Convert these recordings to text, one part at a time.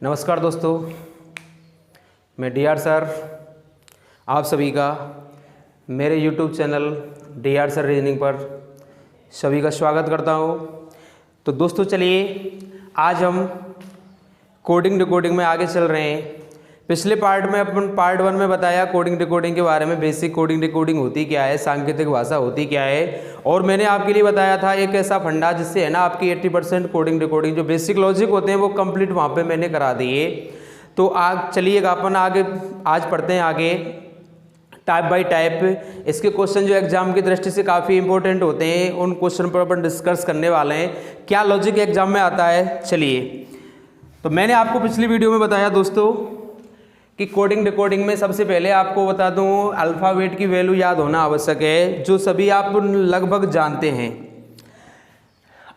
नमस्कार दोस्तों, मैं डी आर सर आप सभी का मेरे YouTube channel D R sir reasoning पर सभी का स्वागत करता हूँ। तो दोस्तों चलिए आज हम कोडिंग डिकोडिंग में आगे चल रहे हैं। पिछले पार्ट में अपन पार्ट 1 में बताया कोडिंग डिकोडिंग के बारे में, बेसिक कोडिंग डिकोडिंग होती क्या है, सांकेतिक भाषा होती क्या है, और मैंने आपके लिए बताया था एक ऐसा फंडा जिससे है ना आपकी 80% कोडिंग डिकोडिंग जो बेसिक लॉजिक होते हैं वो कंप्लीट वहाँ पे मैंने करा दिए। तो आज चलिए अपन आगे आज पढ़ते हैं आगे टाइप बाय टाइप। इसके क्वेश्चन जो एग्जाम की दृष्टि से काफ़ी इंपॉर्टेंट होते हैं, उन क्वेश्चन पर अपन डिस्कस करने वाले हैं। क्या लॉजिक एग्जाम में आता है, चलिए। तो मैंने आपको पिछली वीडियो में बताया दोस्तों कि कोडिंग डिकोडिंग में सबसे पहले आपको बता दूं अल्फ़ाबेट की वैल्यू याद होना आवश्यक है, जो सभी आप लगभग जानते हैं।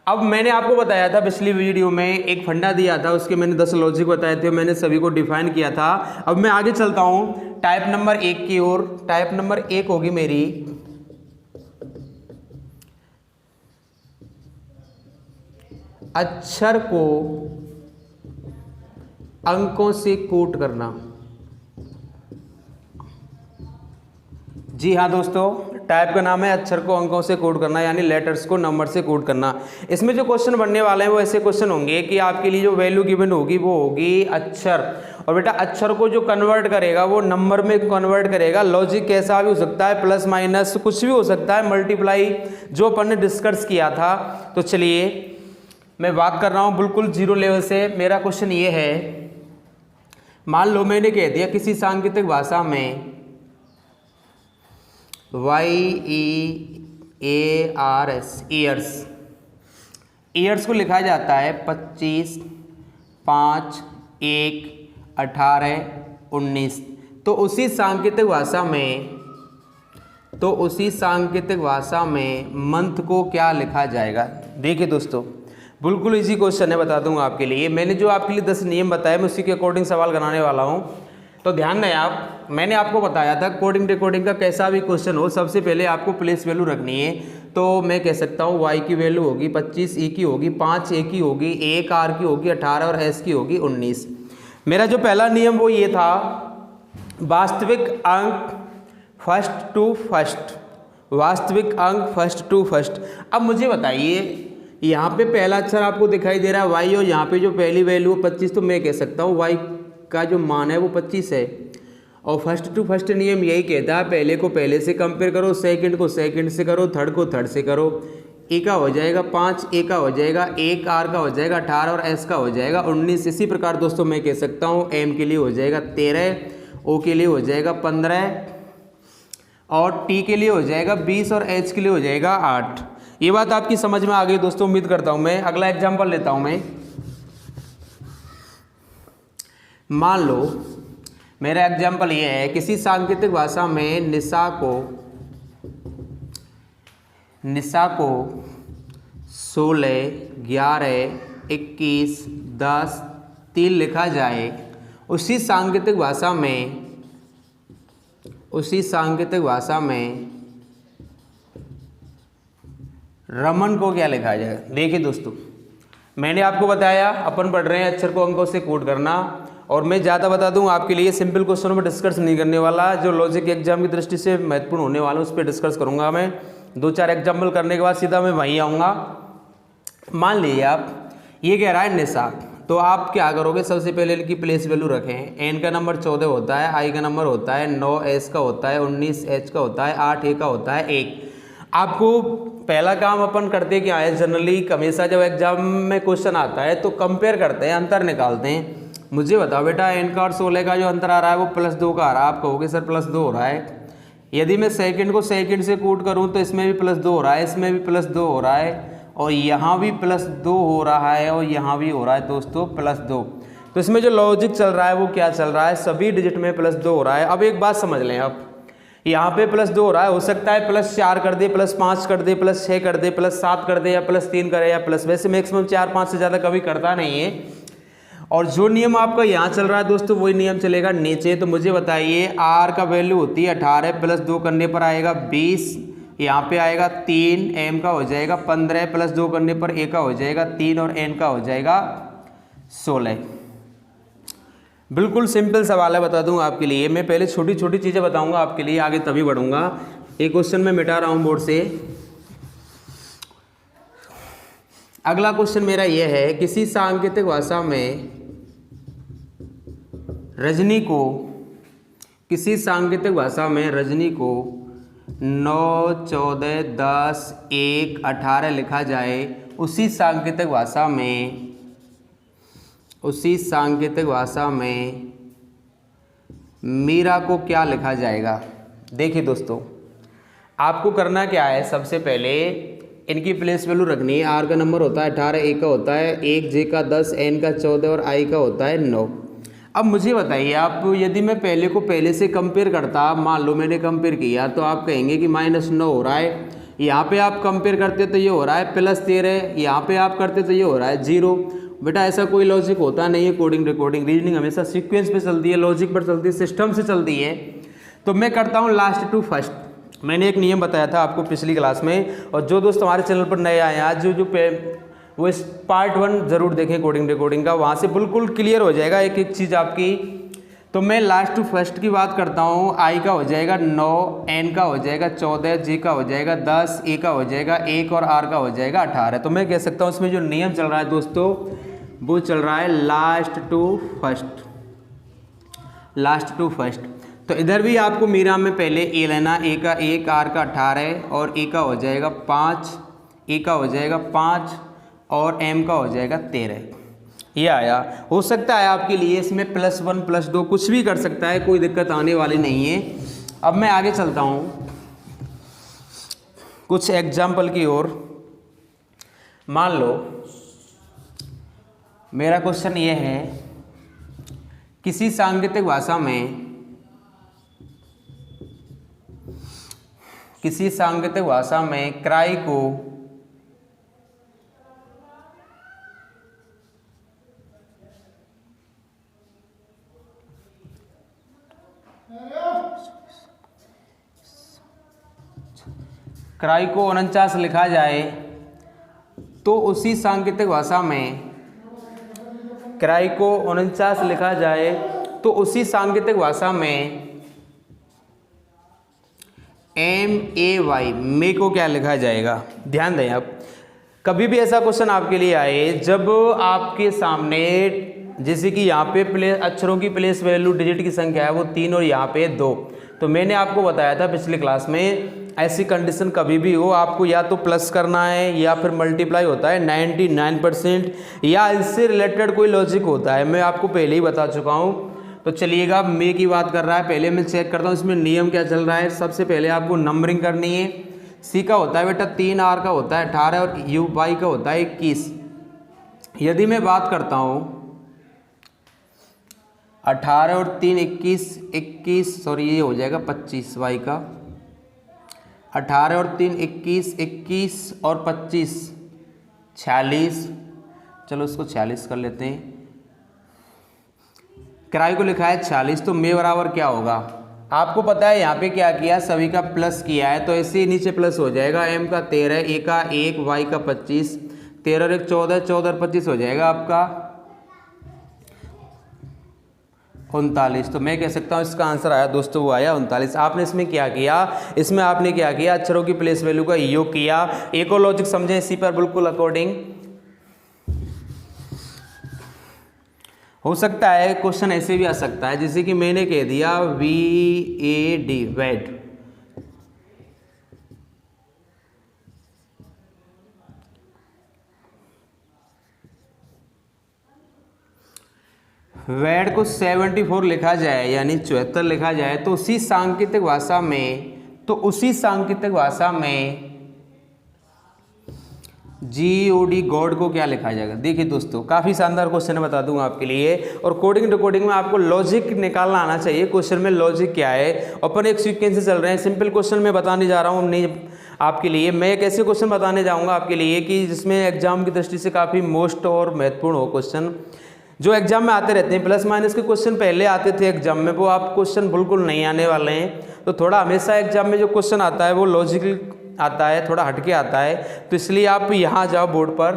अब मैंने आपको बताया था पिछली वीडियो में एक फंडा दिया था, उसके मैंने 10 लॉजिक बताए थे, मैंने सभी को डिफाइन किया था। अब मैं आगे चलता हूं टाइप नंबर 1 की ओर। टाइप नंबर 1 होगी मेरी अक्षर को अंकों से कोट करना। जी हाँ दोस्तों, टाइप का नाम है अक्षर को अंकों से कोड करना, यानी लेटर्स को नंबर से कोड करना। इसमें जो क्वेश्चन बनने वाले हैं वो ऐसे क्वेश्चन होंगे कि आपके लिए जो वैल्यू गिवन होगी वो होगी अक्षर, और बेटा अक्षर को जो कन्वर्ट करेगा वो नंबर में कन्वर्ट करेगा। लॉजिक कैसा भी हो सकता है, प्लस माइनस कुछ भी हो सकता है, मल्टीप्लाई जो अपन ने डिस्कस किया था। तो चलिए मैं बात कर रहा हूँ बिल्कुल जीरो लेवल से। मेरा क्वेश्चन ये है, मान लो मैंने कह दिया किसी सांकेतिक भाषा में YEARS ईयर्स को लिखा जाता है 25, 5, 1, 18, 19। तो उसी सांकेतिक भाषा में मंथ को क्या लिखा जाएगा। देखिए दोस्तों बिल्कुल इजी क्वेश्चन है, बता दूंगा आपके लिए। मैंने जो आपके लिए 10 नियम बताए मैं उसी के अकॉर्डिंग सवाल बनाने वाला हूँ, तो ध्यान दें आप। मैंने आपको बताया था कोडिंग डिकोडिंग का कैसा भी क्वेश्चन हो सबसे पहले आपको प्लेस वैल्यू रखनी है। तो मैं कह सकता हूँ y की वैल्यू होगी 25, e की होगी 5, a की होगी 1, r की होगी 18 और s की होगी 19। मेरा जो पहला नियम वो ये था, वास्तविक अंक फर्स्ट टू फर्स्ट, वास्तविक अंक फर्स्ट टू फर्स्ट। अब मुझे बताइए यहाँ पे पहला अक्षर आपको दिखाई दे रहा है y, और यहाँ पे जो पहली वैल्यू 25, तो मैं कह सकता हूँ y का जो मान है वो 25 है। और फर्स्ट टू फर्स्ट नियम यही कहता है पहले को पहले से कंपेयर करो, सेकंड को सेकंड से करो, थर्ड को थर्ड से करो। ए का हो जाएगा 5, ए का हो जाएगा 1, आर का हो जाएगा 18 और एस का हो जाएगा 19। इसी प्रकार दोस्तों मैं कह सकता हूँ एम के लिए हो जाएगा 13, ओ के लिए हो जाएगा 15 और टी के लिए हो जाएगा 20 और एच के लिए हो जाएगा 8। ये बात आपकी समझ में आ गई दोस्तों, उम्मीद करता हूँ। मैं अगला एग्जाम्पल लेता हूँ। मैं मान लो मेरा एग्जाम्पल ये है, किसी सांकेतिक भाषा में निशा को 16, 11, 21, 10, 3 लिखा जाए। उसी सांकेतिक भाषा में रमन को क्या लिखा जाए। देखिए दोस्तों मैंने आपको बताया अपन पढ़ रहे हैं अक्षर को अंकों से कोड करना, और मैं ज़्यादा बता दूं आपके लिए सिंपल क्वेश्चनों में डिस्कस नहीं करने वाला, जो लॉजिक एग्जाम की दृष्टि से महत्वपूर्ण होने वाला उस पर डिस्कस करूंगा। मैं 2-4 एग्जाम्पल करने के बाद सीधा मैं वहीं आऊँगा। मान लीजिए आप ये कह रहा है निशा, तो आप क्या करोगे, सबसे पहले इनकी प्लेस वैल्यू रखें। एन का नंबर 14 होता है, आई का नंबर होता है 9, एस का होता है 19, एच का होता है 8, ए का होता है 1। आपको पहला काम अपन करते क्या है, जनरली हमेशा जब एग्जाम में क्वेश्चन आता है तो कंपेयर करते हैं, अंतर निकालते हैं। मुझे बताओ बेटा एन का और 16 का जो अंतर आ रहा है वो +2 का आ रहा है। आप कहोगे सर +2 हो रहा है। यदि मैं सेकंड को सेकंड से कोट करूं तो इसमें भी +2 हो रहा है, इसमें भी +2 हो रहा है, और यहाँ भी +2 हो रहा है, और यहाँ भी हो रहा है दोस्तों +2। तो इसमें जो लॉजिक चल रहा है वो क्या चल रहा है, सभी डिजिट में +2 हो रहा है। अब एक बात समझ लें, आप यहाँ पे +2 हो रहा है, हो सकता है +4 कर दे, +5 कर दे, +6 कर दे, +7 कर दे, या +3 करे, या प्लस, वैसे मैक्सिमम 4-5 से ज़्यादा कभी करता नहीं है। और जो नियम आपका यहाँ चल रहा है दोस्तों वही नियम चलेगा नीचे। तो मुझे बताइए आर का वैल्यू होती है 18 +2 करने पर आएगा 20, यहाँ पे आएगा 3, एम का हो जाएगा 15 +2 करने पर ए का हो जाएगा 3 और एन का हो जाएगा 16। बिल्कुल सिंपल सवाल है, बता दूंगा आपके लिए। मैं पहले छोटी छोटी चीज़ें बताऊंगा आपके लिए, आगे तभी बढ़ूंगा। एक क्वेश्चन मैं मिटा रहा हूं बोर्ड से। अगला क्वेश्चन मेरा यह है, किसी सांकेतिक भाषा में रजनी को, किसी सांकेतिक भाषा में रजनी को 9, 14, 10, 1, 18 लिखा जाए, उसी सांकेतिक भाषा में, उसी सांकेतिक भाषा में मीरा को क्या लिखा जाएगा। देखिए दोस्तों, आपको करना क्या है, सबसे पहले इनकी प्लेस वैल्यू रखनी है। आर का नंबर होता है 18, ए का होता है 1, जे का 10, एन का 14 और आई का होता है 9। अब मुझे बताइए आप, यदि मैं पहले को पहले से कंपेयर करता, मान लो मैंने कंपेयर किया, तो आप कहेंगे कि -9 हो रहा है। यहाँ पे आप कंपेयर करते तो ये हो रहा है +13, यहाँ पे आप करते तो ये हो रहा है 0। बेटा ऐसा कोई लॉजिक होता नहीं है। कोडिंग रिकॉर्डिंग रीजनिंग हमेशा सीक्वेंस पे चलती है, लॉजिक पर चलती है, सिस्टम से चलती है। तो मैं करता हूँ लास्ट टू फर्स्ट। मैंने एक नियम बताया था आपको पिछली क्लास में, और जो दोस्त हमारे चैनल पर नए आए हैं आज, वो इस पार्ट 1 जरूर देखें कोडिंग रिकॉर्डिंग का, वहाँ से बिल्कुल क्लियर हो जाएगा एक एक चीज़ आपकी। तो मैं लास्ट टू फर्स्ट की बात करता हूँ। आई का हो जाएगा 9, एन का हो जाएगा 14, जे का हो जाएगा 10, ए का हो जाएगा 1 और आर का हो जाएगा 18। तो मैं कह सकता हूँ इसमें जो नियम चल रहा है दोस्तों, वो चल रहा है last to first, last to first. तो इधर भी आपको मीरा में पहले ए लेना, ए का 1, आर का 18 और ए का हो जाएगा 5, ए का हो जाएगा 5 और एम का हो जाएगा 13। ये आया। हो सकता है आपके लिए इसमें +1 +2 कुछ भी कर सकता है, कोई दिक्कत आने वाली नहीं है। अब मैं आगे चलता हूँ कुछ एग्जाम्पल की ओर। मान लो मेरा क्वेश्चन ये है, किसी सांकेतिक भाषा में, किसी सांकेतिक भाषा में क्राई को क्राई को 49 लिखा जाए, तो उसी सांकेतिक भाषा में क्राई को 49 लिखा जाए, तो उसी सांकेतिक भाषा में MAY मे को क्या लिखा जाएगा। ध्यान दें आप, कभी भी ऐसा क्वेश्चन आपके लिए आए जब आपके सामने, जैसे कि यहाँ पे अक्षरों की प्लेस वैल्यू डिजिट की संख्या है वो 3 और यहाँ पे 2, तो मैंने आपको बताया था पिछली क्लास में, ऐसी कंडीशन कभी भी हो आपको या तो प्लस करना है या फिर मल्टीप्लाई होता है 99% या इससे रिलेटेड कोई लॉजिक होता है, मैं आपको पहले ही बता चुका हूँ। तो चलिएगा, मे की बात कर रहा है, पहले मैं चेक करता हूँ इसमें नियम क्या चल रहा है। सबसे पहले आपको नंबरिंग करनी है। सी का होता है बेटा 3, आर का होता है 18 और यू वाई का होता है 21। यदि मैं बात करता हूँ 18 और 3 21, सॉरी ये हो जाएगा 25 वाई का, 18 और 3 21 और 25 46, चलो उसको 46 कर लेते हैं। किराए को लिखा है 46, तो मे बराबर क्या होगा आपको पता है, यहाँ पे क्या किया, सभी का प्लस किया है, तो ऐसे ही नीचे प्लस हो जाएगा। एम का 13, ए का 1, वाई का 25, 13 और 1 14, 14 और 25 हो जाएगा आपका 39। तो मैं कह सकता हूँ इसका आंसर आया दोस्तों, वो आया 39। आपने इसमें क्या किया, इसमें आपने क्या किया, अक्षरों की प्लेस वैल्यू का योग किया। एक और लॉजिक समझें इसी पर बिल्कुल अकॉर्डिंग। हो सकता है क्वेश्चन ऐसे भी आ सकता है, जैसे कि मैंने कह दिया VAD वेड, वेड को 74 लिखा जाए यानी 74 लिखा जाए, तो उसी सांकेतिक भाषा में, तो उसी सांकेतिक भाषा में GOD गॉड को क्या लिखा जाएगा। देखिए दोस्तों, काफ़ी शानदार क्वेश्चन है, बता दूंगा आपके लिए। और कोडिंग रिकॉर्डिंग में आपको लॉजिक निकालना आना चाहिए, क्वेश्चन में लॉजिक क्या है। अपन एक सीक्वेंस से चल रहे हैं, सिंपल क्वेश्चन मैं बताने जा रहा हूँ नहीं आपके लिए। मैं एक ऐसे क्वेश्चन बताने जाऊँगा आपके लिए कि जिसमें एग्जाम की दृष्टि से काफ़ी मोस्ट और महत्वपूर्ण हो क्वेश्चन, जो एग्जाम में आते रहते हैं। प्लस माइनस के क्वेश्चन पहले आते थे एग्जाम में, वो आप क्वेश्चन बिल्कुल नहीं आने वाले हैं। तो थोड़ा हमेशा एग्जाम में जो क्वेश्चन आता है वो लॉजिकल आता है, थोड़ा हटके आता है, तो इसलिए आप यहाँ जाओ बोर्ड पर।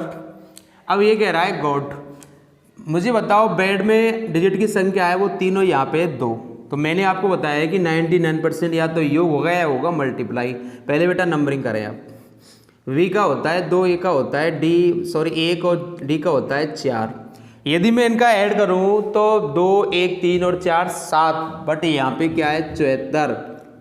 अब ये कह रहा है गॉड, मुझे बताओ बेड में डिजिट की संख्या है वो तीनों यहाँ पे 2। तो मैंने आपको बताया है कि 99% या तो योग होगा या होगा मल्टीप्लाई। पहले बेटा नंबरिंग करें आप। वी का होता है 2, ए का होता है एक और डी का होता है 4। यदि मैं इनका ऐड करूं तो 2, 1, 3 और 4 7, बट यहाँ पे क्या है 74,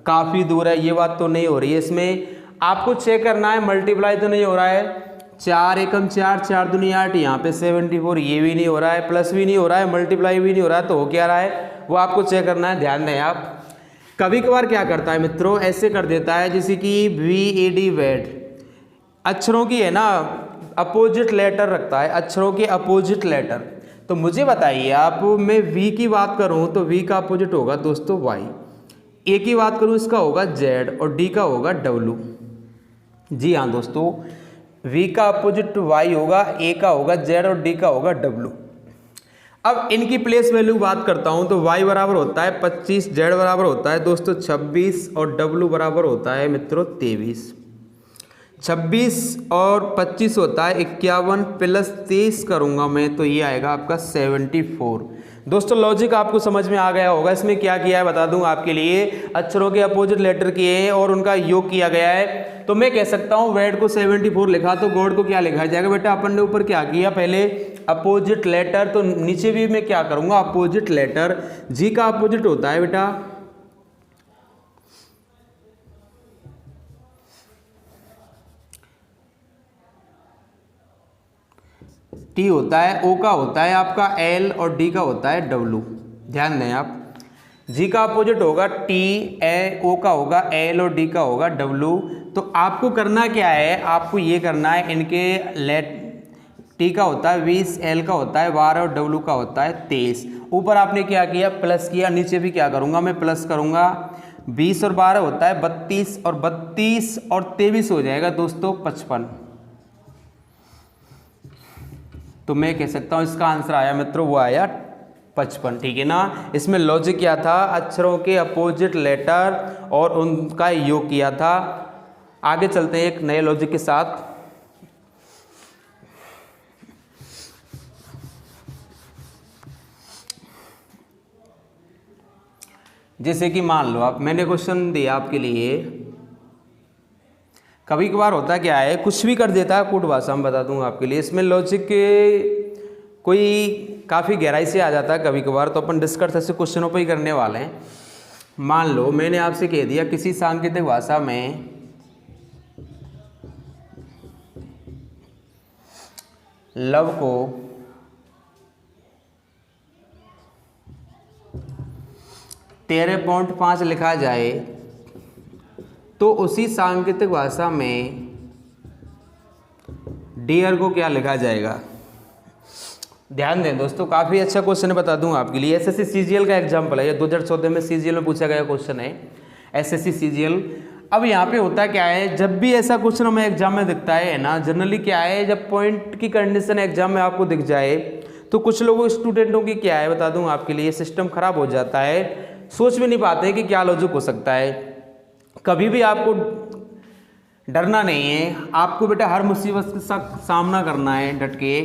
काफ़ी दूर है। ये बात तो नहीं हो रही है। इसमें आपको चेक करना है मल्टीप्लाई तो नहीं हो रहा है। 4 एकम 4, 4 दूनी 8, यहाँ पे 74, ये भी नहीं हो रहा है, प्लस भी नहीं हो रहा है, मल्टीप्लाई भी नहीं हो रहा है, तो हो क्या रहा है वो आपको चेक करना है। ध्यान दें आप। कभी कभार क्या करता है मित्रों, ऐसे कर देता है जैसे कि VAD वेड अक्षरों की है ना अपोजिट लेटर रखता है, अक्षरों के अपोजिट लेटर। तो मुझे बताइए आप, मैं V की बात करूं तो V का अपोजिट होगा दोस्तों Y, A की बात करूं इसका होगा Z और D का होगा W। जी हाँ दोस्तों, V का अपोजिट Y होगा, A का होगा Z और D का होगा W। अब इनकी प्लेस वैल्यू बात करता हूं तो Y बराबर होता है 25, Z बराबर होता है दोस्तों 26 और W बराबर होता है मित्रों 23। 26 और 25 होता है 51 प्लस 23 करूंगा मैं तो ये आएगा आपका 74। दोस्तों लॉजिक आपको समझ में आ गया होगा। इसमें क्या किया है बता दूं आपके लिए, अक्षरों के अपोजिट लेटर किए हैं और उनका योग किया गया है। तो मैं कह सकता हूं वेड को 74 लिखा तो गॉड को क्या लिखा जाएगा बेटा, अपन ने ऊपर क्या किया पहले अपोजिट लेटर, तो नीचे भी मैं क्या करूंगा अपोजिट लेटर। जी का अपोजिट होता है बेटा टी होता है, ओ का होता है आपका एल और डी का होता है डब्लू। ध्यान दें आप। जी का अपोजिट होगा टी, ए, ओ का होगा एल और डी का होगा डब्लू। तो आपको करना क्या है, आपको ये करना है इनके लेट टी का होता है 20, एल का होता है 12 और डब्लू का होता है 23। ऊपर आपने क्या किया प्लस किया, नीचे भी क्या करूंगा मैं प्लस करूंगा। 20 और 12 होता है 32 और 32 और 23 हो जाएगा दोस्तों 55। तो मैं कह सकता हूं इसका आंसर आया मित्रों वो आया 55। ठीक है ना। इसमें लॉजिक क्या था, अक्षरों के अपोजिट लेटर और उनका योग किया था। आगे चलते हैं एक नए लॉजिक के साथ। जैसे कि मान लो आप, मैंने क्वेश्चन दिया आपके लिए, कभी कभार होता क्या है कुछ भी कर देता है, कूट भाषा में बता दूंगा आपके लिए। इसमें लॉजिक कोई काफ़ी गहराई से आ जाता है कभी कभार, तो अपन डिस्कस ऐसे क्वेश्चनों पर ही करने वाले हैं। मान लो मैंने आपसे कह दिया किसी सांकेतिक भाषा में लव को .5 लिखा जाए तो उसी सांकेतिक भाषा में डियर को क्या लिखा जाएगा। ध्यान दें दोस्तों, काफ़ी अच्छा क्वेश्चन है, बता दूं आपके लिए। एसएससी सीजीएल का एग्जाम्पल है, ये 2014 में सीजीएल में पूछा गया क्वेश्चन है, एसएससी सीजीएल। अब यहाँ पे होता क्या है, जब भी ऐसा क्वेश्चन हमें एग्जाम में दिखता है ना, जनरली क्या है जब पॉइंट की कंडीशन एग्जाम में आपको दिख जाए तो कुछ लोगों स्टूडेंटों की क्या है बता दूं आपके लिए, सिस्टम खराब हो जाता है, सोच भी नहीं पाते कि क्या लॉजिक हो सकता है। कभी भी आपको डरना नहीं है, आपको बेटा हर मुसीबत के साथ सामना करना है डट के।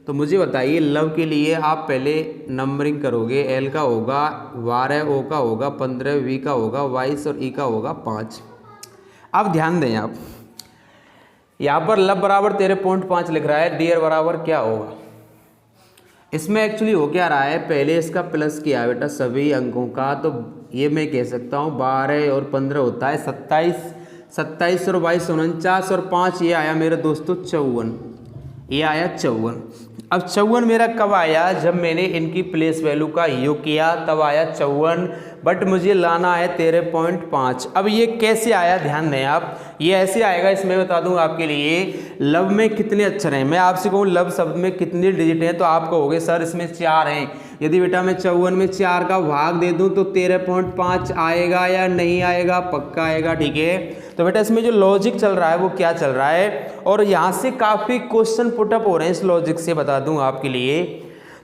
तो मुझे बताइए लव के लिए आप पहले नंबरिंग करोगे, एल का होगा 12, ओ का होगा 15, वी का होगा 22 और ई का होगा 5। अब ध्यान दें आप, यहाँ पर लव बराबर 13.5 लिख रहा है, डियर बराबर क्या होगा। इसमें एक्चुअली हो क्या रहा है, पहले इसका प्लस किया बेटा सभी अंकों का, तो ये मैं कह सकता हूँ 12 और 15 होता है 27, 27 और 22 49 और 5 ये आया मेरे दोस्तों 54, ये आया 54। अब 54 मेरा कब आया, जब मैंने इनकी प्लेस वैल्यू का योग किया तब आया 54, बट मुझे लाना है 13.5। अब ये कैसे आया ध्यान दें आप, ये ऐसे आएगा, इसमें बता दूं आपके लिए लव में कितने अक्षर हैं। मैं आपसे कहूँ लव शब्द में कितने डिजिट हैं तो आप कहोगे सर इसमें 4 हैं। यदि बेटा मैं 54 में 4 का भाग दे दूं तो 13.5 आएगा या नहीं आएगा, पक्का आएगा। ठीक है, तो बेटा इसमें जो लॉजिक चल रहा है वो क्या चल रहा है, और यहाँ से काफ़ी क्वेश्चन पुटअप हो रहे हैं इस लॉजिक से, बता दूं आपके लिए।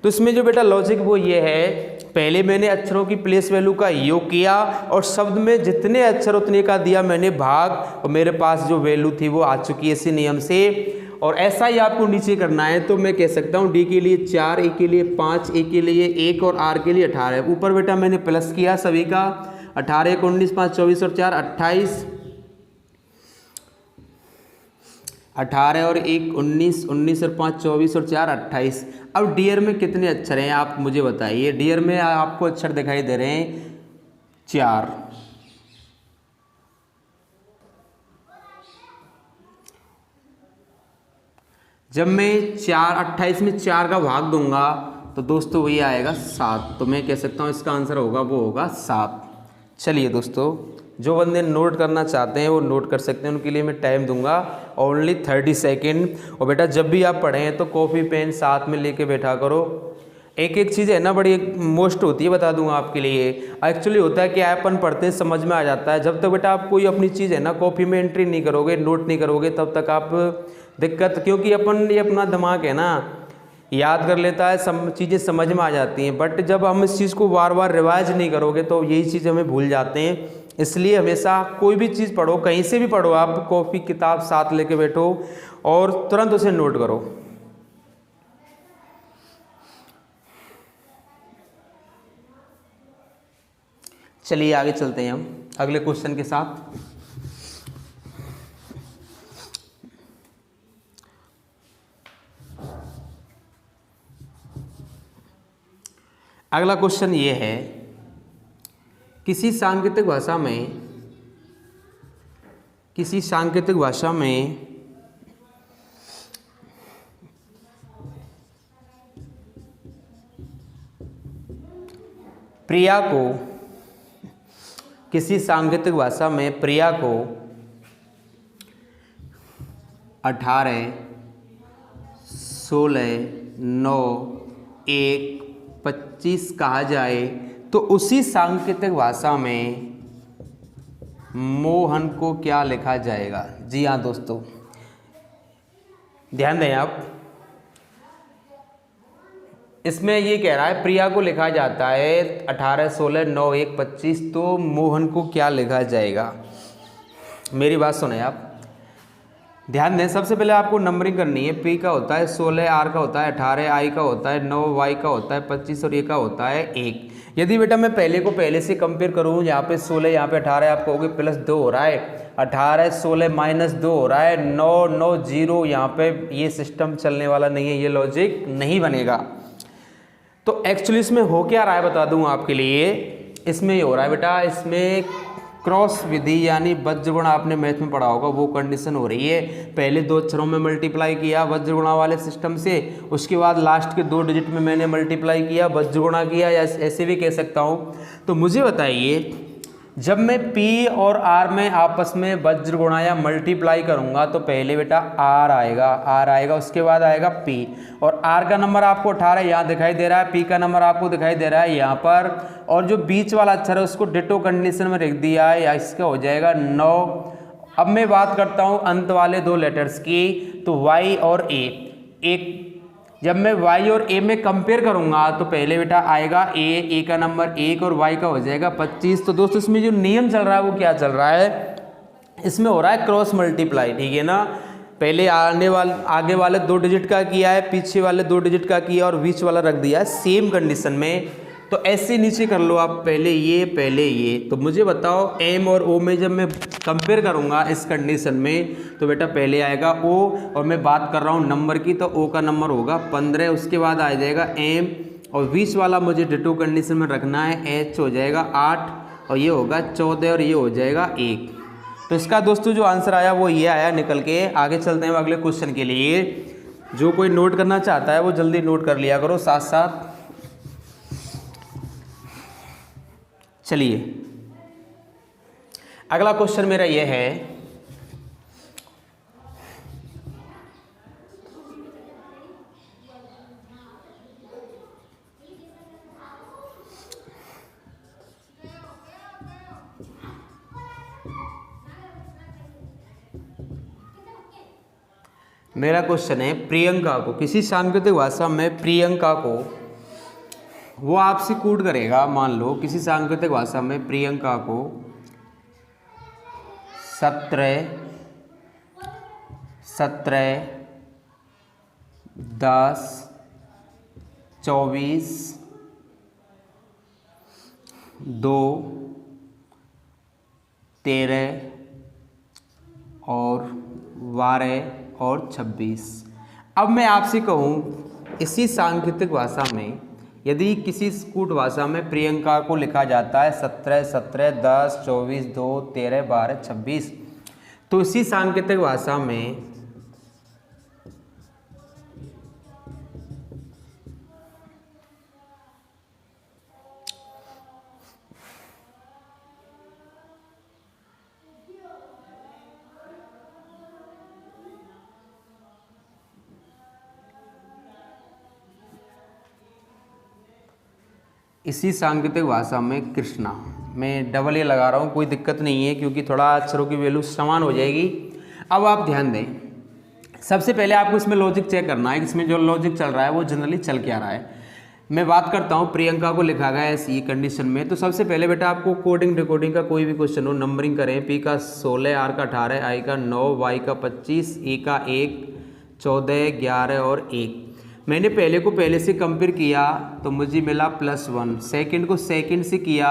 तो इसमें जो बेटा लॉजिक वो ये है, पहले मैंने अक्षरों की प्लेस वैल्यू का योग किया और शब्द में जितने अक्षर उतने का दिया मैंने भाग, और मेरे पास जो वैल्यू थी वो आ चुकी है इसी नियम से। और ऐसा ही आपको नीचे करना है। तो मैं कह सकता हूँ डी के लिए 4, ए के लिए 5, ए के लिए 1 और आर के लिए 18। ऊपर बेटा मैंने प्लस किया सभी का, 18 1 19 5 24 और 4 28, 18 और 1 19, 19 और 5 24 और 4 28। अब डियर में कितने अक्षर हैं आप मुझे बताइए। डियर में आपको अक्षर दिखाई दे रहे हैं 4। जब मैं 4 28 में 4 का भाग दूंगा तो दोस्तों वही आएगा 7। तो मैं कह सकता हूँ इसका आंसर होगा वो होगा 7। चलिए दोस्तों, जो बंदे नोट करना चाहते हैं वो नोट कर सकते हैं, उनके लिए मैं टाइम दूंगा ओनली 30 सेकेंड। और बेटा जब भी आप पढ़ें तो कॉपी पेन साथ में लेके बैठा करो। एक एक चीज़ है ना बड़ी मोस्ट होती है, बता दूंगा आपके लिए। एक्चुअली होता है कि अपन पढ़ते हैं समझ में आ जाता है। जब तक बेटा आप कोई अपनी चीज़ है ना कॉपी में एंट्री नहीं करोगे, नोट नहीं करोगे, तब तक आप दिक्कत, क्योंकि अपन ये अपना दिमाग है ना याद कर लेता है, चीज़ें समझ में आ जाती हैं। बट जब हम इस चीज़ को बार बार रिवाइज नहीं करोगे तो यही चीज़ हमें भूल जाते हैं। इसलिए हमेशा कोई भी चीज़ पढ़ो, कहीं से भी पढ़ो, आप कॉपी किताब साथ लेके बैठो और तुरंत उसे नोट करो। चलिए आगे चलते हैं हम अगले क्वेश्चन के साथ। अगला क्वेश्चन ये है, किसी सांकेतिक भाषा में प्रिया को 18 16 9 1 25 कहा जाए तो उसी सांकेतिक भाषा में मोहन को क्या लिखा जाएगा। जी हाँ दोस्तों, ध्यान दें आप, इसमें ये कह रहा है प्रिया को लिखा जाता है 18 16 9 1 25, तो मोहन को क्या लिखा जाएगा। मेरी बात सुने आप, ध्यान दें। सबसे पहले आपको नंबरिंग करनी है। पी का होता है 16, आर का होता है 18, आई का होता है 9, वाई का होता है 25 और ए का होता है 1। यदि बेटा मैं पहले को पहले से कंपेयर करूँ, यहाँ पे 16 यहाँ पे 18, आप कहोगे प्लस 2 हो रहा है, 18 16 माइनस 2 हो रहा है, 9 9 0, यहाँ पे ये सिस्टम चलने वाला नहीं है, ये लॉजिक नहीं बनेगा। तो एक्चुअली इसमें हो क्या रहा है बता दूँ आपके लिए। इसमें ये हो रहा है बेटा, इसमें क्रॉस विधि यानी वज्रगुणा आपने मैथ में पढ़ा होगा, वो कंडीशन हो रही है। पहले 2 अक्षरों में मल्टीप्लाई किया वज्रगुणा वाले सिस्टम से, उसके बाद लास्ट के 2 डिजिट में मैंने मल्टीप्लाई किया वज्रगुणा किया, या ऐसे भी कह सकता हूँ। तो मुझे बताइए, जब मैं P और R में आपस में वज्रगुणा या मल्टीप्लाई करूंगा तो पहले बेटा R आएगा, उसके बाद आएगा P। और R का नंबर आपको 18 यहाँ दिखाई दे रहा है, P का नंबर आपको दिखाई दे रहा है यहाँ पर, और जो बीच वाला अक्षर है उसको डिटो कंडीशन में रख दिया है, या इसका हो जाएगा 9। अब मैं बात करता हूँ अंत वाले 2 लेटर्स की, तो Y और A। जब मैं y और a में कंपेयर करूंगा तो पहले बेटा आएगा a का नंबर 1 और y का हो जाएगा 25। तो दोस्तों इसमें जो नियम चल रहा है वो क्या चल रहा है, इसमें हो रहा है क्रॉस मल्टीप्लाई, ठीक है ना। पहले आगे वाले 2 डिजिट का किया है, पीछे वाले 2 डिजिट का किया और बीच वाला रख दिया है सेम कंडीशन में। तो ऐसे नीचे कर लो आप, पहले ये। तो मुझे बताओ m और o में जब मैं कंपेयर करूंगा इस कंडीशन में तो बेटा पहले आएगा o, और मैं बात कर रहा हूँ नंबर की, तो o का नंबर होगा 15, उसके बाद आ जाएगा m, और बीच वाला मुझे डिटो कंडीशन में रखना है, h हो जाएगा 8 और ये होगा 14 और ये हो जाएगा 1। तो इसका दोस्तों जो आंसर आया वो ये आया निकल के। आगे चलते हैं अगले क्वेश्चन के लिए। जो कोई नोट करना चाहता है वो जल्दी नोट कर लिया करो साथ साथ। चलिए अगला क्वेश्चन मेरा यह है, मेरा क्वेश्चन है प्रियंका को, किसी सांकेतिक भाषा में प्रियंका को, वो आपसे कूट करेगा। मान लो किसी सांकेतिक भाषा में प्रियंका को 17 17 10, 24, 2, 13 और 12 और 26। अब मैं आपसे कहूँ इसी सांकेतिक भाषा में यदि किसी कूट भाषा में प्रियंका को लिखा जाता है 17, 17, 10, 24, 2, 13, 12, 26, तो इसी सांकेतिक भाषा में इसी सांकेतिक भाषा में कृष्णा, मैं डबल ए लगा रहा हूँ, कोई दिक्कत नहीं है क्योंकि थोड़ा अक्षरों की वैल्यू समान हो जाएगी। अब आप ध्यान दें, सबसे पहले आपको इसमें लॉजिक चेक करना है कि इसमें जो लॉजिक चल रहा है वो जनरली चल क्या रहा है। मैं बात करता हूँ प्रियंका को लिखा गया है ऐसी कंडीशन में, तो सबसे पहले बेटा आपको कोडिंग डिकोडिंग का कोई भी क्वेश्चन हो नंबरिंग करें। पी का 16, आर का 18, आई का 9, वाई का 25, ई का 1, 14, 11 और 1। मैंने पहले को पहले से कंपेयर किया तो मुझे मिला +1, सेकंड को सेकंड से किया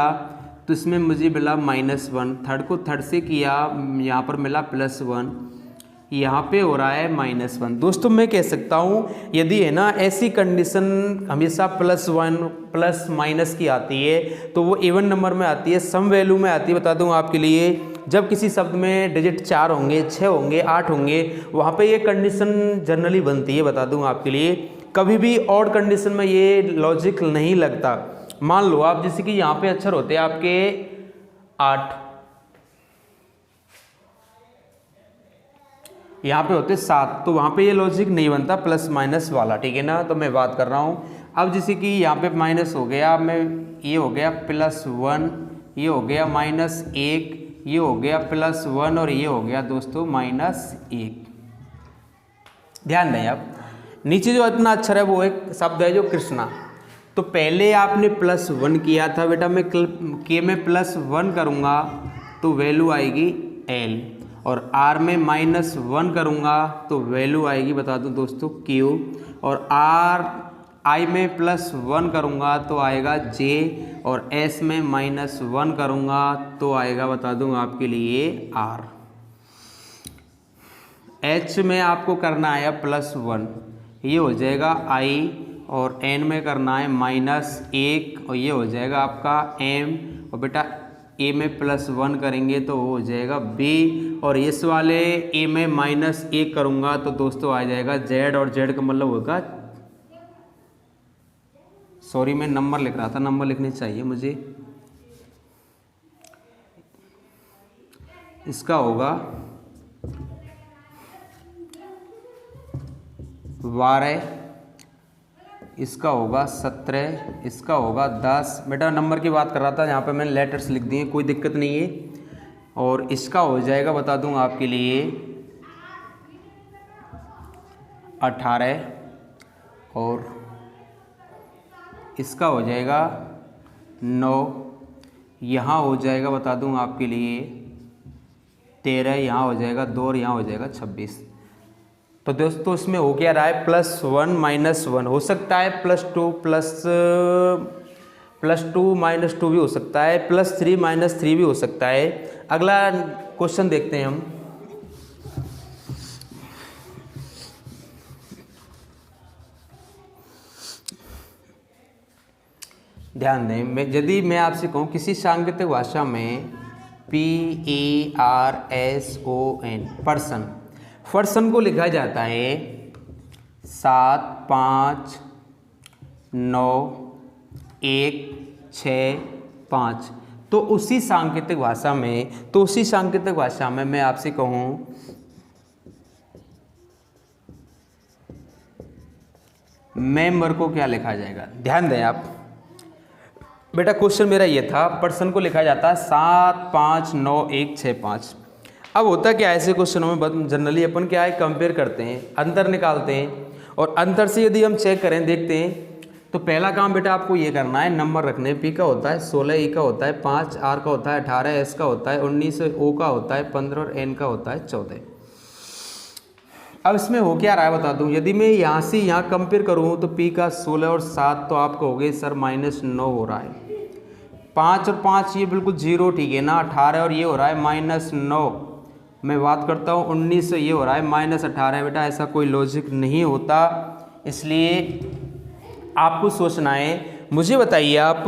तो इसमें मुझे मिला -1, थर्ड को थर्ड से किया यहाँ पर मिला +1, यहाँ पे हो रहा है -1। दोस्तों मैं कह सकता हूँ यदि है ना ऐसी कंडीशन हमेशा +1 प्लस माइनस की आती है तो वो इवन नंबर में आती है, सम वैल्यू में आती है। बता दूँ आपके लिए, जब किसी शब्द में डिजिट 4 होंगे, 6 होंगे, 8 होंगे, वहाँ पे ये कंडीशन जनरली बनती है। बता दूँ आपके लिए, कभी भी ऑड कंडीशन में ये लॉजिक नहीं लगता। मान लो आप जैसे कि यहाँ पे अक्षर होते हैं आपके 8, यहाँ पे होते 7, तो वहाँ पे ये लॉजिक नहीं बनता प्लस माइनस वाला, ठीक है ना। तो मैं बात कर रहा हूँ अब जैसे कि यहाँ पे माइनस हो गया, मैं ये हो गया +1, ये हो गया -1, ये हो गया +1 और ये हो गया दोस्तों -1। ध्यान दें आप, नीचे जो इतना अक्षर है वो एक शब्द है जो कृष्णा। तो पहले आपने +1 किया था बेटा, मैं के में +1 करूँगा तो वैल्यू आएगी L, और R में -1 करूँगा तो वैल्यू आएगी, बता दूँ दोस्तों, Q, और I में +1 करूँगा तो आएगा J, और S में -1 करूँगा तो आएगा, बता दूँ आपके लिए, R। H में आपको करना है +1, ये हो जाएगा I, और N में करना है -1 और ये हो जाएगा आपका M, और बेटा A में +1 करेंगे तो हो जाएगा B, और इस वाले A में -1 करूँगा तो दोस्तों आ जाएगा Z, और Z का मतलब होगा, सॉरी मैं नंबर लिख रहा था, नंबर लिखने चाहिए मुझे, इसका होगा 12, इसका होगा 17, इसका होगा 10। बेटा नंबर की बात कर रहा था, यहाँ पे मैंने लेटर्स लिख दिए, कोई दिक्कत नहीं है। और इसका हो जाएगा, बता दूँ आपके लिए, 18, और इसका हो जाएगा 9, यहाँ हो जाएगा, बता दूँ आपके लिए 13, यहाँ हो जाएगा 2 और यहाँ हो जाएगा 26। तो दोस्तों इसमें हो क्या रहा है, +1 -1 हो सकता है, +2 -2 भी हो सकता है, +3 -3 भी हो सकता है। अगला क्वेश्चन देखते हैं हम। ध्यान दें, यदि मैं आपसे कहूँ किसी सांकेतिक भाषा में PERSON, पर्सन को लिखा जाता है 7, 5, 9, 1, 6, 5, तो उसी सांकेतिक भाषा में मैं आपसे कहूँ मेंबर को क्या लिखा जाएगा। ध्यान दें आप, बेटा क्वेश्चन मेरा ये था, पर्सन को लिखा जाता है 7, 5, 9, 1, 6, 5। अब होता क्या है ऐसे क्वेश्चनों में जनरली अपन क्या है, कंपेयर करते हैं, अंतर निकालते हैं, और अंतर से यदि हम चेक करें, देखते हैं, तो पहला काम बेटा आपको ये करना है, नंबर रखने। P का होता है 16, E का होता है 5, R का होता है 18, S का होता है 19, O का होता है 15 और N का होता है 14। अब इसमें हो क्या रहा है बता दूं, यदि मैं यहाँ से यहाँ कंपेयर करूँ तो p का 16 और 7 तो आपको हो गए सर -9 हो रहा है। 5 और 5 ये बिल्कुल 0 ठीक है ना, 18 और ये हो रहा है -9। मैं बात करता हूँ 19 से ये हो रहा है -18। बेटा ऐसा कोई लॉजिक नहीं होता, इसलिए आपको सोचना है। मुझे बताइए आप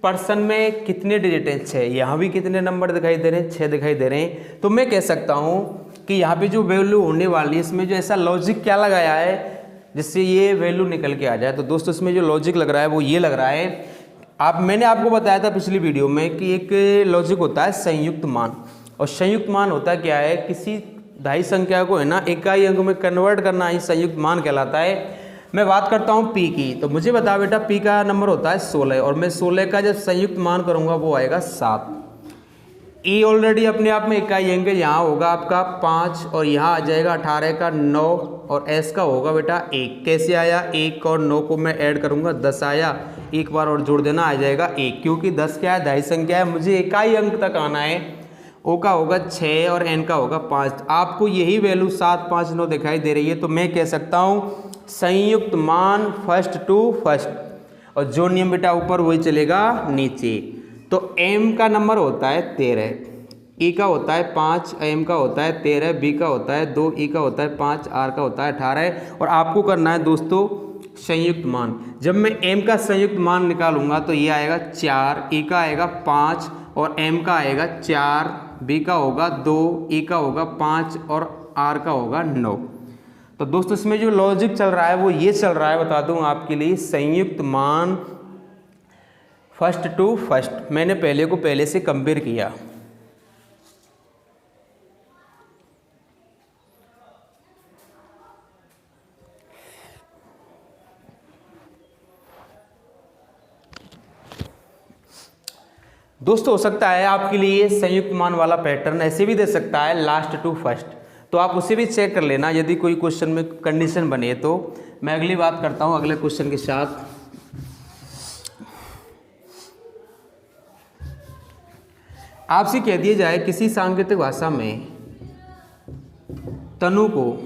पर्सन में कितने डिजिट हैं? 6। यहाँ भी कितने नंबर दिखाई दे रहे हैं? 6 दिखाई दे रहे हैं। तो मैं कह सकता हूँ कि यहाँ पे जो वैल्यू होने वाली है इसमें जो ऐसा लॉजिक क्या लगाया है जिससे ये वैल्यू निकल के आ जाए। तो दोस्तों इसमें जो लॉजिक लग रहा है वो ये लग रहा है, मैंने आपको बताया था पिछली वीडियो में कि एक लॉजिक होता है संयुक्त मान। और संयुक्त मान होता क्या है, किसी ढाई संख्या को है ना इकाई अंक में कन्वर्ट करना ही संयुक्त मान कहलाता है। मैं बात करता हूँ p की, तो मुझे बता बेटा p का नंबर होता है 16 और मैं 16 का जब संयुक्त मान करूँगा वो आएगा 7। e ऑलरेडी अपने आप में इकाई अंक है, यहाँ होगा आपका 5 और यहाँ आ जाएगा 18 का 9 और s का होगा बेटा 1। कैसे आया? 1 और 9 को मैं ऐड करूँगा 10 आया, एक बार और जोड़ देना आ जाएगा 1, क्योंकि 10 क्या है? ढाई संख्या है, मुझे इकाई अंक तक आना है। ओ का होगा 6 और n का होगा 5। आपको यही वैल्यू 7, 5, 9 दिखाई दे रही है, तो मैं कह सकता हूँ संयुक्त मान फर्स्ट टू फर्स्ट, और जो नियम बेटा ऊपर वही चलेगा नीचे। तो m का नंबर होता है 13, e का होता है 5, m का होता है 13, b का होता है 2, e का होता है 5, r का होता है 18। और आपको करना है दोस्तों संयुक्त मान। जब मैं m का संयुक्त मान निकालूंगा तो ये आएगा 4, e का आएगा 5 और m का आएगा 4, b का होगा 2, e का होगा 5 और r का होगा 9। तो दोस्तों इसमें जो लॉजिक चल रहा है वो ये चल रहा है, बता दूं आपके लिए, संयुक्त मान फर्स्ट टू फर्स्ट। मैंने पहले को पहले से कंपेयर किया। दोस्तों हो सकता है आपके लिए संयुक्त मान वाला पैटर्न ऐसे भी दे सकता है लास्ट टू फर्स्ट, तो आप उसे भी चेक कर लेना यदि कोई क्वेश्चन में कंडीशन बने। तो मैं अगली बात करता हूं अगले क्वेश्चन के साथ। आपसे कह दिया जाए किसी सांकेतिक भाषा में तनु को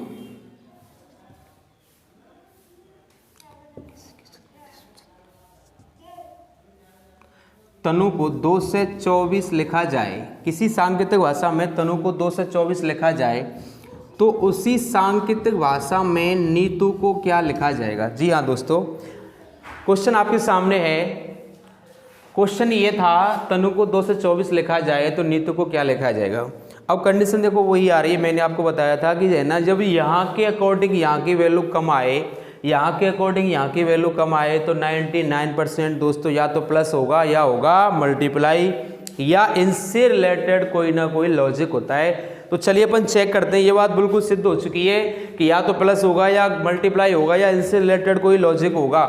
2 से 24 लिखा जाए, किसी सांकेतिक भाषा में तनु को 2 से 24 लिखा जाए, तो उसी सांकेतिक भाषा में नीतू को क्या लिखा जाएगा? जी हाँ दोस्तों, क्वेश्चन आपके सामने है। क्वेश्चन ये था तनु को 2 से 24 लिखा जाए तो नीतू को क्या लिखा जाएगा। अब कंडीशन देखो वही आ रही है, मैंने आपको बताया था कि है ना, जब यहाँ के अकॉर्डिंग यहाँ की वैल्यू कम आए, यहाँ के अकॉर्डिंग यहाँ की वैल्यू कम आए, तो 99% दोस्तों या तो प्लस होगा या होगा मल्टीप्लाई, या इनसे रिलेटेड कोई ना कोई लॉजिक होता है। तो चलिए अपन चेक करते हैं। ये बात बिल्कुल सिद्ध हो चुकी है कि या तो प्लस होगा या मल्टीप्लाई होगा या इनसे रिलेटेड कोई लॉजिक होगा।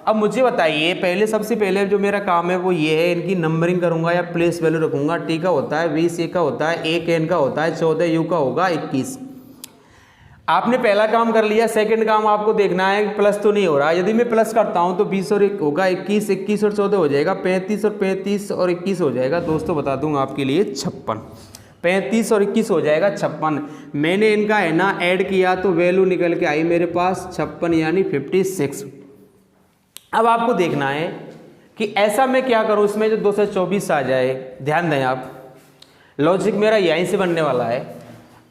अब मुझे बताइए, पहले सबसे पहले जो मेरा काम है वो ये है, इनकी नंबरिंग करूंगा या प्लेस वैल्यू रखूंगा। टी का होता है 20, ए का होता है 1, एन का होता है 14, यू का होगा 21। आपने पहला काम कर लिया। सेकंड काम आपको देखना है प्लस तो नहीं हो रहा। यदि मैं प्लस करता हूं तो 20 और 1 होगा 21, 21 और 14 हो जाएगा 35 और 35 और 21 हो जाएगा दोस्तों, बता दूंगा आपके लिए 56। 35 और 21 हो जाएगा 56। मैंने इनका है ना ऐड किया तो वैल्यू निकल के आई मेरे पास 56 यानी 56। अब आपको देखना है कि ऐसा मैं क्या करूं इसमें जो 2 से 24 आ जाए। ध्यान दें आप, लॉजिक मेरा यहीं से बनने वाला है।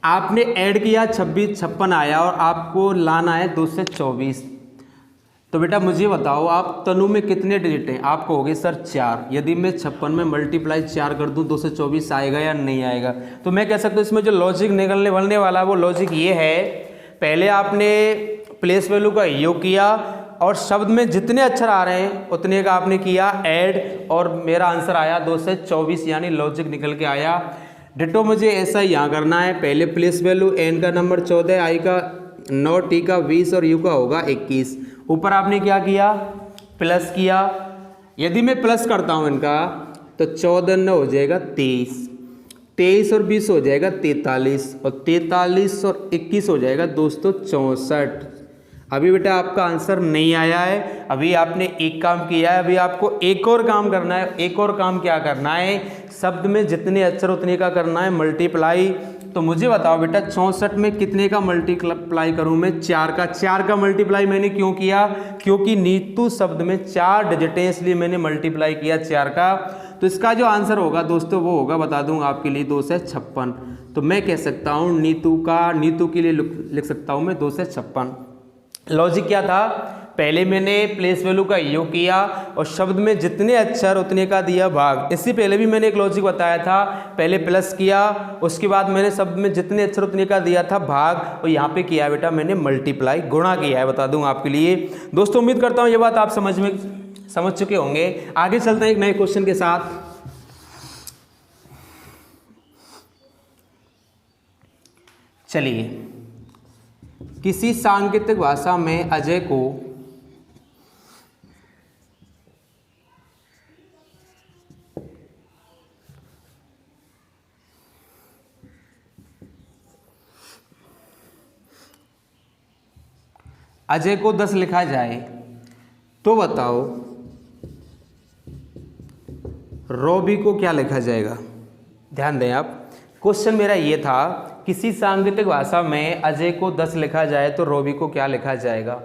आपने ऐड किया 26, 56 आया और आपको लाना है 2 से 24। तो बेटा मुझे बताओ आप तनु में कितने डिजिट हैं? आप कहोगे सर 4। यदि मैं 56 में मल्टीप्लाई 4 कर दूं 2 से 24 आएगा या नहीं आएगा? तो मैं कह सकता हूं इसमें जो लॉजिक निकलने बनने वाला है वो लॉजिक ये है, पहले आपने प्लेस वैल्यू का योग किया और शब्द में जितने अक्षर आ रहे हैं उतने का आपने किया ऐड, और मेरा आंसर आया 2 से 24 यानी लॉजिक निकल के आया। डिटो मुझे ऐसा यहाँ करना है, पहले प्लेस वैल्यू एन का नंबर 14, आई का 9, टी का 20 और यू का होगा 21। ऊपर आपने क्या किया? प्लस किया। यदि मैं प्लस करता हूँ इनका तो 14 9 हो जाएगा 23, 23 और 20 हो जाएगा 43 और 43 और 21 हो जाएगा दोस्तों 64। अभी बेटा आपका आंसर नहीं आया है, अभी आपने एक काम किया है, अभी आपको एक और काम करना है। एक और काम क्या करना है? शब्द में जितने अक्षर उतने का करना है मल्टीप्लाई। तो मुझे बताओ बेटा 64 में कितने का मल्टीप्लाई करूं मैं? 4 का। 4 का मल्टीप्लाई मैंने क्यों किया? क्योंकि नीतू शब्द में 4 डिजिट है, इसलिए मैंने मल्टीप्लाई किया 4 का। तो इसका जो आंसर होगा दोस्तों वो होगा, बता दूं आपके लिए, 2 से 56। तो मैं कह सकता हूँ नीतू के लिए लिख सकता हूँ मैं 2 से 56। लॉजिक क्या था? पहले मैंने प्लेस वैल्यू का योग किया और शब्द में जितने अक्षर उतने का दिया भाग। इससे पहले भी मैंने एक लॉजिक बताया था, पहले प्लस किया, उसके बाद मैंने शब्द में जितने अक्षर उतने का दिया था भाग, और यहाँ पे किया बेटा मैंने मल्टीप्लाई, गुणा किया है, बता दूं आपके लिए। दोस्तों उम्मीद करता हूँ ये बात आप समझ चुके होंगे। आगे चलते हैं एक नए क्वेश्चन के साथ। चलिए, किसी सांकेतिक भाषा में अजय को 10 लिखा जाए तो बताओ रॉबी को क्या लिखा जाएगा? ध्यान दें आप, क्वेश्चन मेरा ये था, किसी सांकेतिक भाषा में अजय को 10 लिखा जाए तो रॉबी को क्या लिखा जाएगा?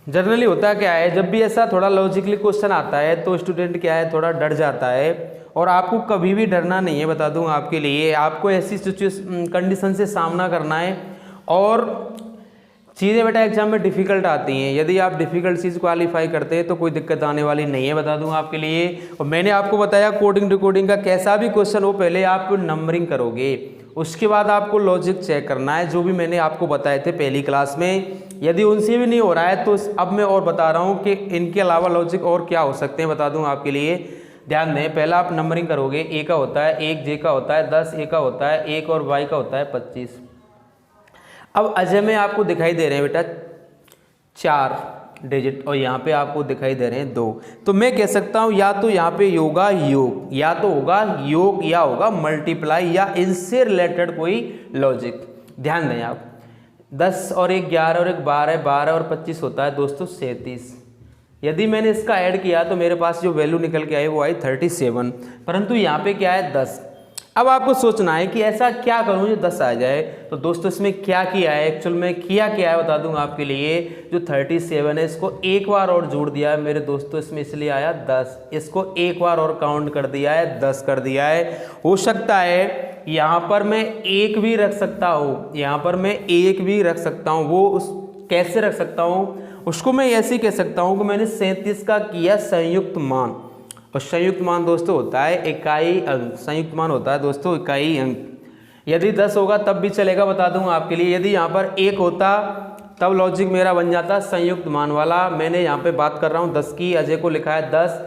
जनरली होता क्या है, जब भी ऐसा थोड़ा लॉजिकली क्वेश्चन आता है तो स्टूडेंट क्या है, थोड़ा डर जाता है। और आपको कभी भी डरना नहीं है, बता दूं आपके लिए। आपको ऐसी कंडीशन से सामना करना है, और चीज़ें बेटा एग्जाम में डिफ़िकल्ट आती हैं। यदि आप डिफ़िकल्ट चीज़ क्वालिफाई करते हैं तो कोई दिक्कत आने वाली नहीं है, बता दूं आपके लिए। और मैंने आपको बताया कोडिंग डिकोडिंग का कैसा भी क्वेश्चन हो, पहले आप नंबरिंग करोगे, उसके बाद आपको लॉजिक चेक करना है, जो भी मैंने आपको बताए थे पहली क्लास में। यदि उनसे भी नहीं हो रहा है तो अब मैं और बता रहा हूँ कि इनके अलावा लॉजिक और क्या हो सकते हैं, बता दूँ आपके लिए। ध्यान दें, पहला आप नंबरिंग करोगे, ए का होता है 1, जे का होता है 10, ए का होता है 1 और वाई का होता है 25। अब अजय में आपको दिखाई दे रहे हैं बेटा 4 डिजिट, और यहाँ पे आपको दिखाई दे रहे हैं 2। तो मैं कह सकता हूँ या तो यहाँ पे होगा योग, या तो होगा योग, या होगा मल्टीप्लाई, या इनसे रिलेटेड कोई लॉजिक। ध्यान दें आप, 10 और 1 11 और 1 12, 12 और 25 होता है दोस्तों 37। यदि मैंने इसका ऐड किया तो मेरे पास जो वैल्यू निकल के आई वो आई 37, परंतु यहाँ पे क्या है 10। अब आपको सोचना है कि ऐसा क्या करूं जो 10 आ जाए। तो दोस्तों इसमें क्या किया है, एक्चुअल में किया है बता दूंगा आपके लिए। जो 37 है इसको एक बार और जोड़ दिया है मेरे दोस्तों, इसमें इसलिए आया 10। इसको एक बार और काउंट कर दिया है, 10 कर दिया है। हो सकता है यहाँ पर मैं 1 भी रख सकता हूँ, यहाँ पर मैं 1 भी रख सकता हूँ। वो कैसे रख सकता हूँ, उसको मैं ऐसे कह सकता हूँ कि मैंने 37 का किया संयुक्त मान, और संयुक्त मान दोस्तों होता है इकाई अंक। संयुक्त मान होता है दोस्तों इकाई अंक। यदि 10 होगा तब भी चलेगा, बता दूं आपके लिए। यदि यहाँ पर 1 होता तब लॉजिक मेरा बन जाता संयुक्त मान वाला। मैंने यहाँ पे बात कर रहा हूँ 10 की, अजय को लिखा है 10।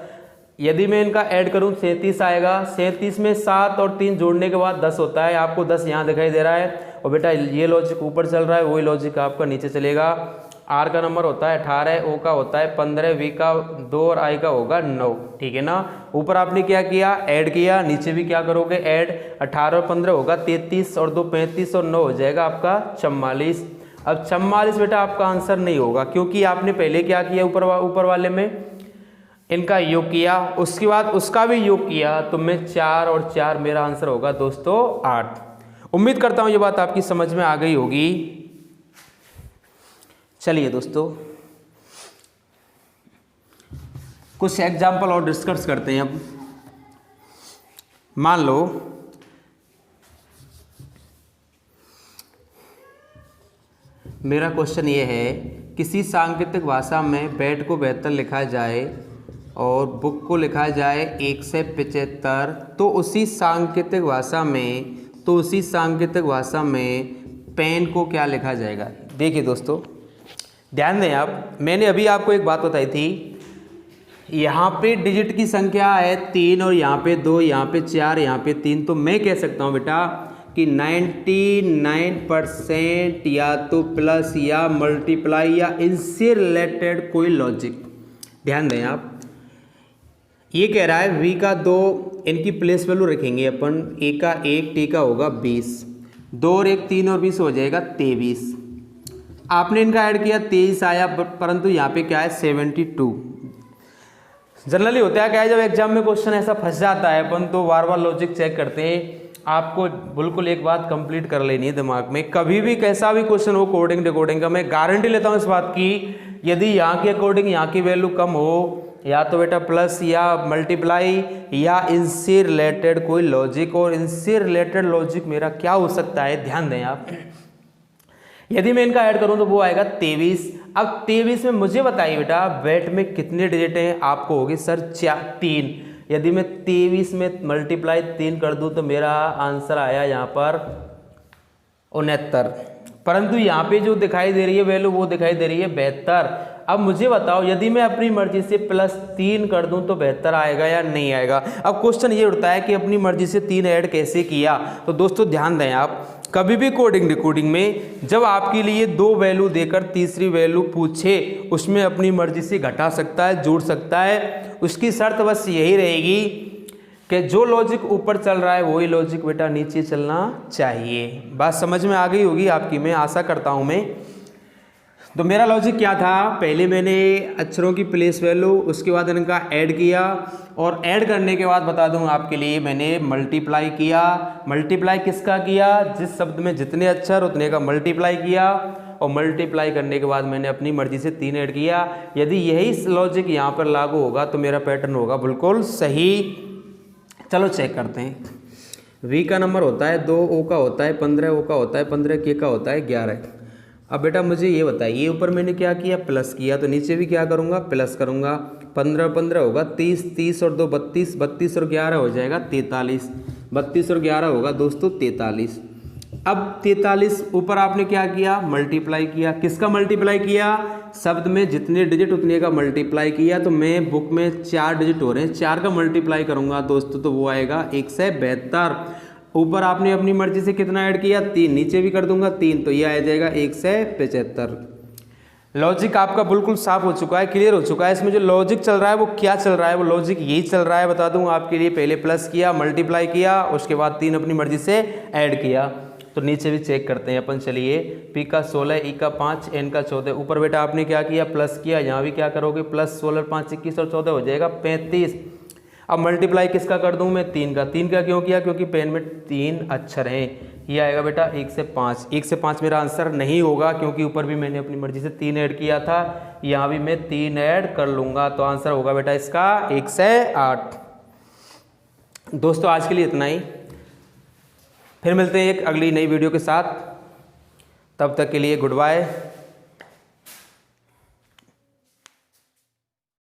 यदि मैं इनका ऐड करूँ 37 आएगा। 37 में 7 और 3 जोड़ने के बाद 10 होता है। आपको 10 यहाँ दिखाई दे रहा है, और बेटा ये लॉजिक ऊपर चल रहा है, वही लॉजिक आपका नीचे चलेगा। आर का नंबर होता है 18, ओ का होता है 15, वी का 2 और आई का होगा 9। ठीक है ना। ऊपर आपने क्या किया, ऐड किया, नीचे भी क्या करोगे ऐड। 18 और 15 होगा 33, और 2 35, और 9 हो जाएगा आपका 44। अब 44 बेटा आपका आंसर नहीं होगा, क्योंकि आपने पहले क्या किया, ऊपर वाले में इनका योग किया, उसके बाद उसका भी योग किया, तो मैं 4 और 4 मेरा आंसर होगा दोस्तों 8। उम्मीद करता हूँ ये बात आपकी समझ में आ गई होगी। चलिए दोस्तों कुछ एग्जाम्पल और डिस्कस करते हैं। अब मान लो मेरा क्वेश्चन ये है, किसी सांकेतिक भाषा में बैट को 72 लिखा जाए और बुक को लिखा जाए 175, तो उसी सांकेतिक भाषा में पेन को क्या लिखा जाएगा? देखिए दोस्तों ध्यान दें आप, मैंने अभी आपको एक बात बताई थी, यहाँ पे डिजिट की संख्या है 3, और यहाँ पे 2, यहाँ पे 4, यहाँ पे 3। तो मैं कह सकता हूँ बेटा कि 99% या तो प्लस या मल्टीप्लाई या इनसे रिलेटेड कोई लॉजिक। ध्यान दें आप, ये कह रहा है v का 2, इनकी प्लेस वैल्यू रखेंगे अपन, a का 1, t का होगा 20, 2 और 1 3 और 20 हो जाएगा 23। आपने इनका ऐड किया 23 आया, परंतु यहाँ पे क्या है 72। जनरली होता है क्या है, जब एग्जाम में क्वेश्चन ऐसा फंस जाता है अपन तो बार बार लॉजिक चेक करते हैं। आपको बिल्कुल एक बात कंप्लीट कर लेनी है दिमाग में। कभी भी कैसा भी क्वेश्चन हो कोडिंग डिकोडिंग का, मैं गारंटी लेता हूँ इस बात की, यदि यहाँ के अकॉर्डिंग यहाँ की वैल्यू कम हो, या तो बेटा प्लस या मल्टीप्लाई या इनसे रिलेटेड कोई लॉजिक, और इनसे रिलेटेड लॉजिक मेरा क्या हो सकता है, ध्यान दें आप। यदि मैं इनका ऐड करूं तो वो आएगा 23। अब 23 में मुझे बताइए बेटा वेट में कितने डिजिट हैं, आपको होगी सर 3। यदि मैं 23 में मल्टीप्लाई 3 कर दूं तो मेरा आंसर आया यहाँ पर 69, परंतु यहाँ पे जो दिखाई दे रही है वैल्यू वो दिखाई दे रही है 72। अब मुझे बताओ यदि मैं अपनी मर्जी से +3 कर दूं तो 72 आएगा या नहीं आएगा। अब क्वेश्चन ये उठता है कि अपनी मर्जी से 3 ऐड कैसे किया। तो दोस्तों ध्यान दें आप, कभी भी कोडिंग डिकोडिंग में जब आपके लिए 2 वैल्यू देकर तीसरी वैल्यू पूछे, उसमें अपनी मर्जी से घटा सकता है, जोड़ सकता है। उसकी शर्त बस यही रहेगी कि जो लॉजिक ऊपर चल रहा है वही लॉजिक बेटा नीचे चलना चाहिए। बात समझ में आ गई होगी आपकी, मैं आशा करता हूँ मैं। तो मेरा लॉजिक क्या था, पहले मैंने अक्षरों की प्लेस वैल्यू, उसके बाद इनका ऐड किया, और ऐड करने के बाद बता दूं आपके लिए मैंने मल्टीप्लाई किया। मल्टीप्लाई किसका किया, जिस शब्द में जितने अक्षर उतने का मल्टीप्लाई किया, और मल्टीप्लाई करने के बाद मैंने अपनी मर्जी से 3 ऐड किया। यदि यही लॉजिक यहाँ पर लागू होगा तो मेरा पैटर्न होगा बिल्कुल सही। चलो चेक करते हैं। वी का नंबर होता है 2, ओ का होता है 15, ओ का होता है 15, के का होता है 11। अब बेटा मुझे ये बताइए, ऊपर मैंने क्या किया, प्लस किया, तो नीचे भी क्या करूँगा, प्लस करूँगा। 15 15 होगा 30, 30 और 2 32, 32 और 11 हो जाएगा 43, 32 और 11 होगा दोस्तों 43। अब 43 ऊपर आपने क्या किया, मल्टीप्लाई किया। किसका मल्टीप्लाई किया, शब्द में जितने डिजिट उतने का मल्टीप्लाई किया। तो मैं बुक में 4 डिजिट हो रहे हैं, 4 का मल्टीप्लाई करूँगा दोस्तों तो वो आएगा 172। ऊपर आपने अपनी मर्जी से कितना ऐड किया, 3, नीचे भी कर दूंगा 3, तो ये आ जाएगा 175। लॉजिक आपका बिल्कुल साफ हो चुका है, क्लियर हो चुका है। इसमें जो लॉजिक चल रहा है वो क्या चल रहा है, वो लॉजिक यही चल रहा है। बता दूं आपके लिए, पहले प्लस किया, मल्टीप्लाई किया, उसके बाद 3 अपनी मर्जी से ऐड किया। तो नीचे भी चेक करते हैं अपन, चलिए। पी का 16, ई का 5, एन का 14। ऊपर बेटा आपने क्या किया, प्लस किया, यहाँ भी क्या करोगे, प्लस 16, 5, 21 और 14 हो जाएगा 35। अब मल्टीप्लाई किसका कर दूं मैं, 3 का। 3 का क्यों किया, क्योंकि पेन में 3 अक्षर हैं। ये आएगा बेटा 1 से 5। 1 से 5 मेरा आंसर नहीं होगा, क्योंकि ऊपर भी मैंने अपनी मर्जी से 3 ऐड किया था, यहाँ भी मैं 3 ऐड कर लूँगा। तो आंसर होगा बेटा इसका 1 से 8। दोस्तों आज के लिए इतना ही, फिर मिलते हैं एक अगली नई वीडियो के साथ। तब तक के लिए गुड बाय।